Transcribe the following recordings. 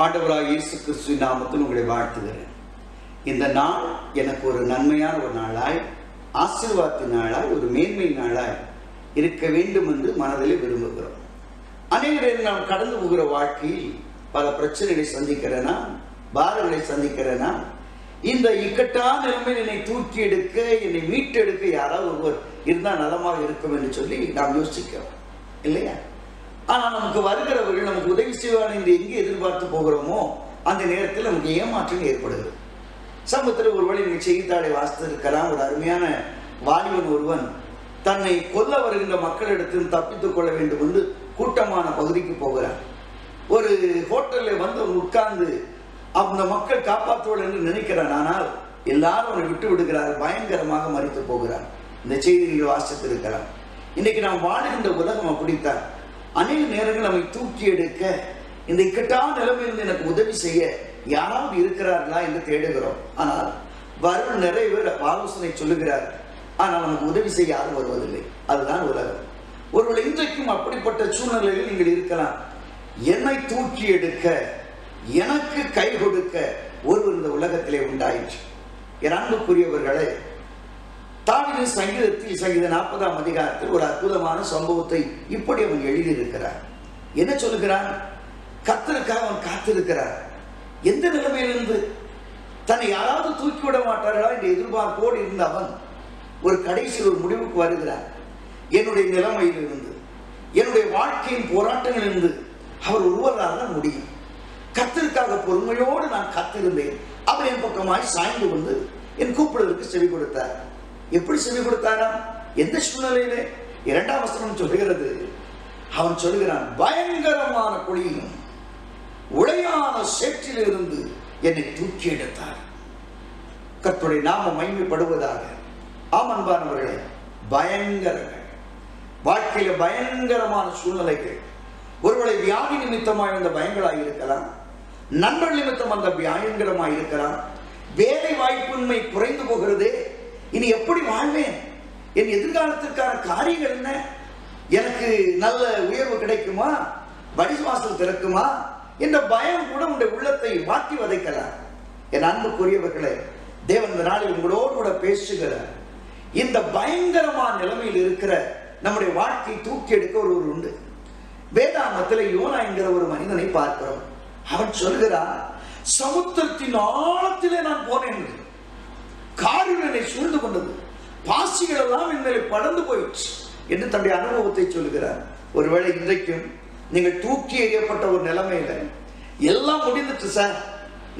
ஆண்டவராகிய இயேசு கிறிஸ்துவின் நாமத்தில் உங்களை வாழ்த்துகிறேன். இந்த நாள் எனக்கு ஒரு நன்மையான ஒரு நாளாய், ஆசீர்வாதத்தின் நாளாய், ஒரு மேன்மை நாளாய் இருக்க வேண்டும் என்று மனதில் விரும்புகிறோம். அநேகரை நாம் கடந்து போகிற வாழ்க்கையில் பல பிரச்சனைகளை சந்திக்கிறேனா, பாரங்களை சந்திக்கிறேனா, இந்த இக்கட்டான நிலைமையில் என்னை தூக்கி எடுக்க, என்னை மீட்டெடுக்க யாராவது ஒருவர் இருந்தால் நலமாக இருக்கும் என்று சொல்லி நாம் யோசிக்கிறோம் இல்லையா? ஆனால் நமக்கு வருகிறவர்கள் நமக்கு உதவி செய்வார் என்று எங்கே எதிர்பார்த்து போகிறோமோ அந்த நேரத்தில் நமக்கு ஏமாற்றம் ஏற்படுகிறது. சமூகத்தில் ஒருவேளை நீங்கள் செய்தித்தாளை வாசித்திருக்கலாம். ஒரு அருமையான வாலிபன் ஒருவன் தன்னை கொல்ல வருகின்ற மக்களிடத்தில் தப்பித்துக் கொள்ள வேண்டும் என்று கூட்டமான பகுதிக்கு போகிறார். ஒரு ஹோட்டலில் வந்து உட்கார்ந்து அந்த மக்கள் காப்பாற்றுவாள் என்று நினைக்கிறான். ஆனால் எல்லாரும் அவனை விட்டு விடுகிறார், பயங்கரமாக மறித்து போகிறார். இந்த செய்திகளை வாசித்திருக்கலாம். இன்னைக்கு நாம் வாழுகின்ற உலகம் அப்படித்தான். அநேக நேரங்கள் நம்மை தூக்கி எடுக்க, இந்த இக்கட்டான நிலைமையிலிருந்து எனக்கு உதவி செய்ய யாராவது இருக்கிறார்களா என்று தேடுகிறோம். ஆனால் வரும் நிறைய பேர் ஆலோசனை சொல்லுகிறார், ஆனால் நமக்கு உதவி செய்ய யாரும் வருவதில்லை. அதுதான் உலகம். ஒருவேளை இன்றைக்கும் அப்படிப்பட்ட சூழ்நிலையில் நீங்கள் இருக்கலாம். என்னை தூக்கி எடுக்க, எனக்கு கை கொடுக்க ஒருவர் இந்த உலகத்திலே உண்டாயிற்று. என் அன்புக்குரியவர்களே, தாவீதின் சங்கீதத்தில் சங்கீத 40ஆம் அதிகாரத்தில் ஒரு அற்புதமான சம்பவத்தை இப்படி அவன் எழுதியிருக்கிறார். என்ன சொல்லுகிறான்? கர்த்தருக்காக அவன் காத்திருக்கிறார். எந்த நிலைமையிலிருந்து தன்னை யாராவது தூக்கிவிட மாட்டார்களா என்ற எதிர்பார்ப்போடு இருந்த அவன் ஒரு கடைசியில் ஒரு முடிவுக்கு வருகிறார். என்னுடைய நிலைமையிலிருந்து, என்னுடைய வாழ்க்கையின் போராட்டங்களிலிருந்து அவர் ஒருவரால் தான் முடியும். கர்த்தருக்காக பொறுமையோடு நான் காத்திருந்தேன். அவர் என் பக்கமாய் சாய்ந்து வந்து என் கூப்பிடுவதற்கு செவி கொடுத்தார். எப்படி செவி கொடுத்தாரா? எந்த சூழ்நிலையிலே? 2ஆம் வசனம் சொல்லுகிறது, அவன் சொல்லுகிறான், பயங்கரமான குழியிலும் உளையான சேற்றிலிருந்து என்னை தூக்கி எடுத்தார். கர்த்தருடைய நாமம் மகிமைப்படுவதாக. ஆம் அன்பானவர்களே, பயங்கரங்கள் வாழ்க்கையில பயங்கரமான சூழ்நிலைகள். ஒருவேளை வியாதி நிமித்தமாக இந்த பயங்களாக இருக்கலாம், நண்பர்கள் நிமித்தம் அந்த பயங்கரமாக இருக்கலாம். வேலை வாய்ப்பின்மை குறைந்து போகிறதே, இனி எப்படி வாழ்வேன்? என் எதிர்காலத்திற்கான காரியங்கள் என்ன? எனக்கு நல்ல உயர்வு கிடைக்குமா? வடிவாசல் திறக்குமா என்ற பயம் கூட உங்களுடைய உள்ளத்தை மாற்றி வதைக்கலாம். என் அன்புக்குரியவர்களே, தேவன் இந்த நாளில் உங்களோடு கூட பேசுகிறார். இந்த பயங்கரமான நிலைமையில் இருக்கிற நம்முடைய வாழ்க்கை தூக்கி எடுக்க ஒருவர் உண்டு. வேதாகமத்தில் யோனா என்கிற ஒரு மனிதனை பார்க்கிறோம். அவன் சொல்கிறான், சமுத்திரத்தின் ஆழத்திலே நான் போனேன், காரில் என்னை சூழ்ந்து கொண்டது, பாசிகள் எல்லாம் என்னை படர்ந்து போயிடுச்சு என்று தன்னுடைய அனுபவத்தை சொல்லுகிறார். ஒருவேளை இன்றைக்கும் நீங்கள் தூக்கி எறியப்பட்ட ஒரு நிலைமையில எல்லாம் முடிந்துட்டு, சார்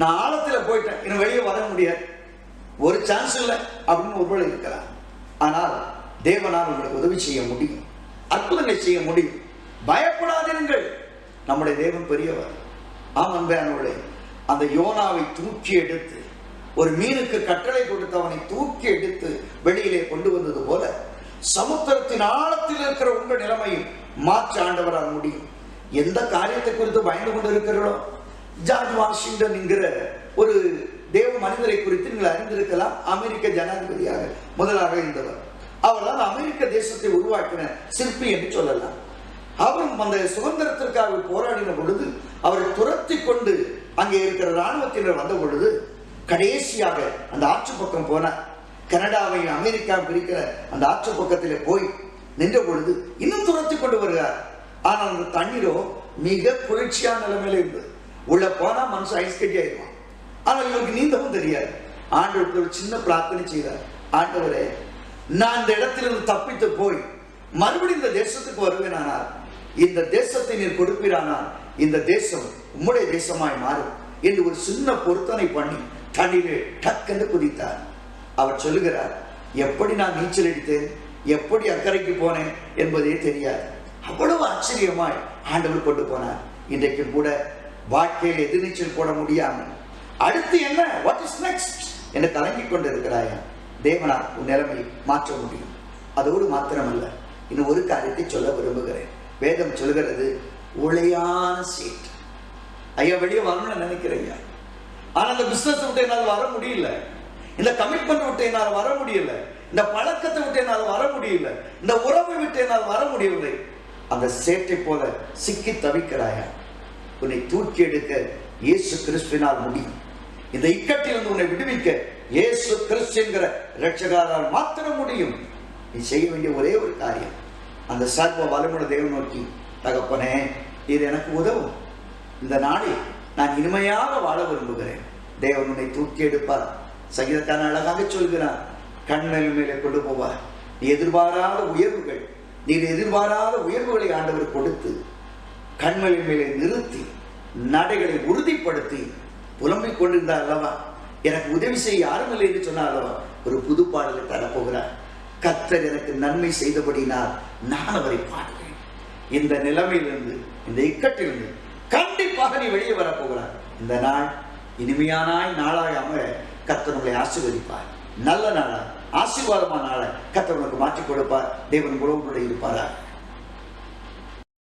நான் ஆழத்துல போயிட்டேன், இன்னும் வெளியே வர முடியாது, ஒரு சான்ஸ் இல்லை அப்படின்னு ஒருவேளை இருக்கலாம். ஆனால் தேவனால் உங்களுக்கு உதவி செய்ய முடியும், அற்புதங்களை செய்ய முடியும். பயப்படாதீர்கள், நம்முடைய தேவன் பெரியவர். ஆம் அன்பானவர்களே, அந்த யோனாவை தூக்கி எடுத்து, ஒரு மீனுக்கு கட்டளை கொடுத்து அவனை தூக்கி எடுத்து வெளியிலே கொண்டு வந்தது போல சமுத்திரத்தின் ஆழத்தில் இருக்கிற உங்கள் நிலைமையை மாற்ற ஆண்டவரால் முடியும். எந்த காரியத்தை குறித்து பயந்து கொண்டு இருக்கிறீர்களோ, ஜார்ஜ் வாஷிங்டன் என்கிற ஒரு தேவ மனிதரை குறித்து நீங்கள் அறிந்திருக்கலாம். அமெரிக்க ஜனாதிபதியாக முதலாக இருந்தவர். அவர் தான் அமெரிக்க தேசத்தை உருவாக்கின சிற்பி என்று சொல்லலாம். அவரும் அந்த சுதந்திரத்திற்காக போராடின பொழுது அவரை துரத்தி கொண்டு அங்கே இருக்கிற இராணுவத்தினர் வந்த பொழுது கடைசியாக அந்த ஆற்று பக்கம் போனார். கனடாவை அமெரிக்காவை பிரிக்கிற அந்த ஆற்று பக்கத்தில் போய் நின்ற பொழுது இன்னும் துரத்தி கொண்டு வருகிறார். ஆனால் அந்த தண்ணீரோ மிக குளிர்ச்சியான நிலைமையில இருந்தது. உள்ள போனா மனுஷன் ஐஸ் கட்டி ஆயிடுவான். ஆனால் இவருக்கு நீந்தவும் தெரியாது. ஆண்டவருக்கு ஒரு சின்ன பிரார்த்தனை செய்தார். ஆண்டவரே, நான் இந்த இடத்திலிருந்து தப்பித்து போய் மறுபடியும் இந்த தேசத்துக்கு வருவேனானால், இந்த தேசத்தை நீர் கொடுப்பீரானால் இந்த தேசம் உம்முடைய தேசமாய் மாறும் என்று ஒரு சின்ன பொருத்தனை பண்ணி தண்ணீரை டக்கென்று குதித்தார். அவர் சொல்லுகிறார், எப்படி நான் நீச்சல் அடித்தேன், எப்படி அக்கறைக்கு போனேன் என்பதே தெரியாது. அவ்வளவு ஆச்சரியமாய் ஆண்டவர் கொண்டு போனார். இன்றைக்கு கூட வாழ்க்கையில் எதிர்நீச்சல் போட முடியாமல் அடுத்து என்ன, வாட் இஸ் நெக்ஸ்ட் என்று கலங்கிக் கொண்டு இருக்கிறாயா? தேவனால் உன் நிலைமை மாற்ற முடியும். அதோடு மாத்திரமல்ல, இன்னும் ஒரு காரியத்தை சொல்ல விரும்புகிறேன். வேதம் சொல்கிறது, உளையான சீட். ஐயா, வெளியே வரணும்னு நினைக்கிறேன், ஆனா அந்த பிசினஸ் விட்டு என்னால் வர முடியல, இந்த கமிட்மெண்ட் விட்டு என்னால் வர முடியல, இந்த பழக்கத்தை விட்டு என்னால் வர முடியல, இந்த உறவை விட்டு என்னால் வர முடியவில்லை. அந்த சேற்றை போல சிக்கி தவிக்கிறாயா? உன்னை தூக்கி எடுக்க இயேசு கிறிஸ்துவினால் முடியும். இந்த இக்கட்டிலிருந்து உன்னை விடுவிக்க இயேசு கிறிஸ்து என்கிற இரட்சகரால் மாத்திரம் முடியும். நீ செய்ய வேண்டிய ஒரே ஒரு காரியம், அந்த சர்வ வல்லமையுள்ள தேவனை நோக்கி, தகப்பனே இது எனக்கு உதவும், இந்த நாளில் நான் இனிமையாக வாழ விரும்புகிறேன். தேவன் உன்னை தூக்கி எடுப்பார். சங்கீதக்காரன் அழகாக சொல்கிறார், கண்மேல் மேலே கொண்டு போவார். நீ எதிர்பாராத உயர்வுகளை ஆண்டவர் கொடுத்து கண்மேலின் மேலே நிறுத்தி நடைகளை உறுதிப்படுத்தி புலம்பிக் கொண்டிருந்தார் அல்லவா, எனக்கு உதவி செய்ய யாரும் இல்லை என்று சொன்னார் அல்லவா, ஒரு புது பாடலை தரப்போகிறார். கர்த்தர் எனக்கு நன்மை செய்தபடினால் நான் அவரை பாடுவேன். இந்த நிலைமையிலிருந்து, இந்த இக்கட்டிலிருந்து கண்டிப்பாக நீ வெளியே வரப்போகிறார். இந்த நாள் இனிமையான நாளாக அமைய கர்த்தர் உங்களை ஆசீர்வதிப்பார். நல்ல நாளாக, ஆசீர்வாதமான நாளை கர்த்தர் உனக்கு மாற்றிக் கொடுப்பார். தேவன் உங்களோடு இருப்பாரா.